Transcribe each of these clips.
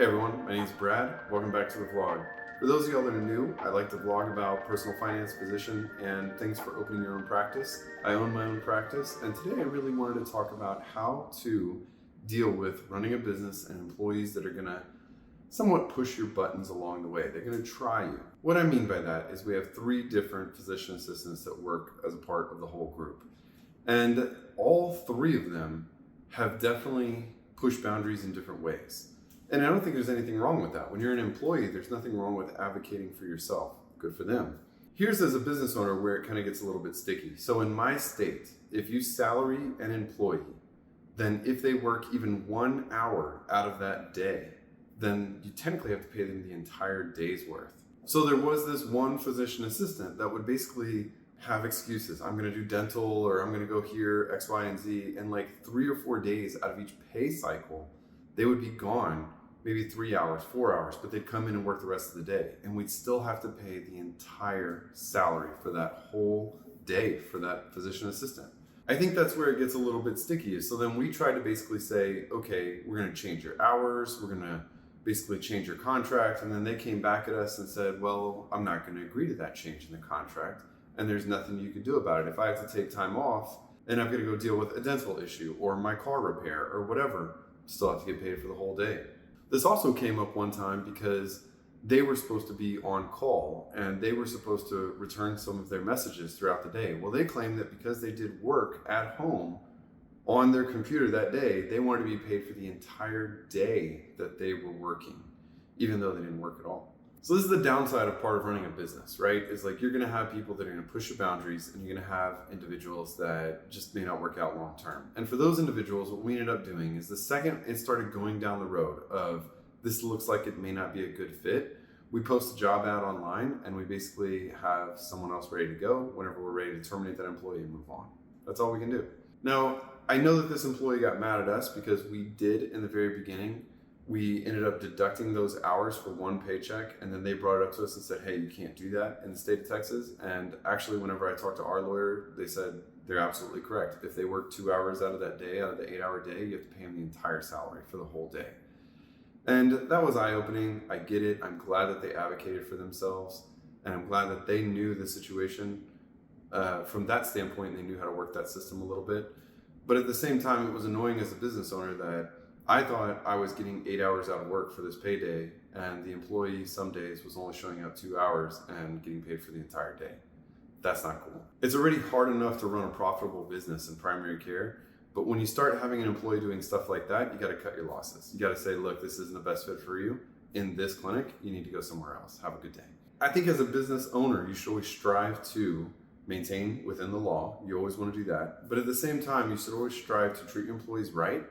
Hey everyone, my name is Brad. Welcome back to the vlog. For those of y'all that are new, I like to vlog about personal finance, position, and things for opening your own practice. I own my own practice, and today I really wanted to talk about how to deal with running a business and employees that are gonna somewhat push your buttons along the way. They're gonna try you. What I mean by that is we have 3 different physician assistants that work as a part of the whole group. And all 3 of them have definitely pushed boundaries in different ways. And I don't think there's anything wrong with that. When you're an employee, there's nothing wrong with advocating for yourself. Good for them. Here's as a business owner where it kind of gets a little bit sticky. So in my state, if you salary an employee, then if they work even 1 hour out of that day, then you technically have to pay them the entire day's worth. So there was this one physician assistant that would basically have excuses. I'm gonna do dental, or I'm gonna go here, X, Y, and Z. And like 3 or 4 days out of each pay cycle, they would be gone maybe 3 hours, 4 hours, but they'd come in and work the rest of the day. And we'd still have to pay the entire salary for that whole day for that physician assistant. I think that's where it gets a little bit sticky. So then we tried to basically say, okay, we're gonna change your hours, we're gonna basically change your contract. And then they came back at us and said, well, I'm not gonna agree to that change in the contract. And there's nothing you can do about it. If I have to take time off and I'm gonna go deal with a dental issue or my car repair or whatever, still have to get paid for the whole day. This also came up one time because they were supposed to be on call and they were supposed to return some of their messages throughout the day. Well, they claimed that because they did work at home on their computer that day, they wanted to be paid for the entire day that they were working, even though they didn't work at all. So this is the downside of part of running a business, right? It's like you're gonna have people that are gonna push the boundaries and you're gonna have individuals that just may not work out long term. And for those individuals, what we ended up doing is the second it started going down the road of this looks like it may not be a good fit, we post a job ad online and we basically have someone else ready to go whenever we're ready to terminate that employee and move on. That's all we can do. Now, I know that this employee got mad at us because we did in the very beginning, we ended up deducting those hours for one paycheck, and then they brought it up to us and said, hey, you can't do that in the state of Texas. And actually, whenever I talked to our lawyer, they said they're absolutely correct. If they work 2 hours out of that day, out of the 8-hour day, you have to pay them the entire salary for the whole day. And that was eye-opening. I get it. I'm glad that they advocated for themselves, and I'm glad that they knew the situation from that standpoint. They knew how to work that system a little bit. But at the same time, it was annoying as a business owner that I thought I was getting 8 hours out of work for this payday, and the employee some days was only showing up 2 hours and getting paid for the entire day. That's not cool. It's already hard enough to run a profitable business in primary care, but when you start having an employee doing stuff like that, you gotta cut your losses. You gotta say, look, this isn't the best fit for you. In this clinic, you need to go somewhere else. Have a good day. I think as a business owner, you should always strive to maintain within the law. You always wanna do that. But at the same time, you should always strive to treat your employees right,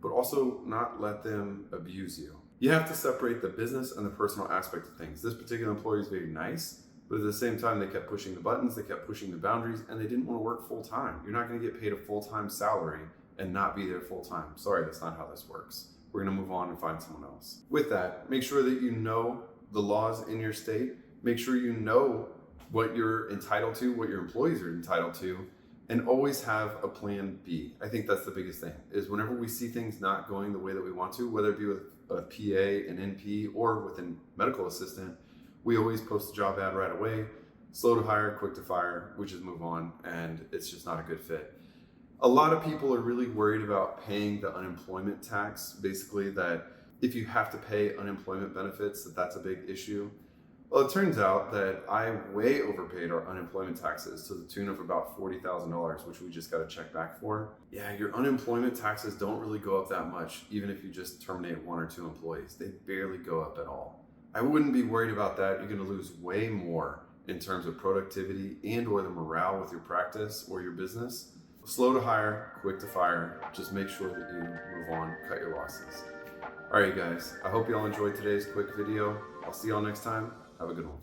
but also not let them abuse you. You have to separate the business and the personal aspect of things. This particular employee is very nice, but at the same time, they kept pushing the buttons, they kept pushing the boundaries, and they didn't want to work full time. You're not gonna get paid a full-time salary and not be there full time. Sorry, that's not how this works. We're gonna move on and find someone else. With that, make sure that you know the laws in your state. Make sure you know what you're entitled to, what your employees are entitled to, and always have a plan B. I think that's the biggest thing, is whenever we see things not going the way that we want to, whether it be with a PA, an NP, or with a medical assistant, we always post a job ad right away, slow to hire, quick to fire, we just move on, and it's just not a good fit. A lot of people are really worried about paying the unemployment tax, basically that if you have to pay unemployment benefits, that's a big issue. Well, it turns out that I way overpaid our unemployment taxes to the tune of about $40,000, which we just got a check back for. Yeah, your unemployment taxes don't really go up that much, even if you just terminate 1 or 2 employees. They barely go up at all. I wouldn't be worried about that. You're gonna lose way more in terms of productivity and or the morale with your practice or your business. Slow to hire, quick to fire. Just make sure that you move on, cut your losses. All right, guys, I hope you all enjoyed today's quick video. I'll see y'all next time. Have a good one.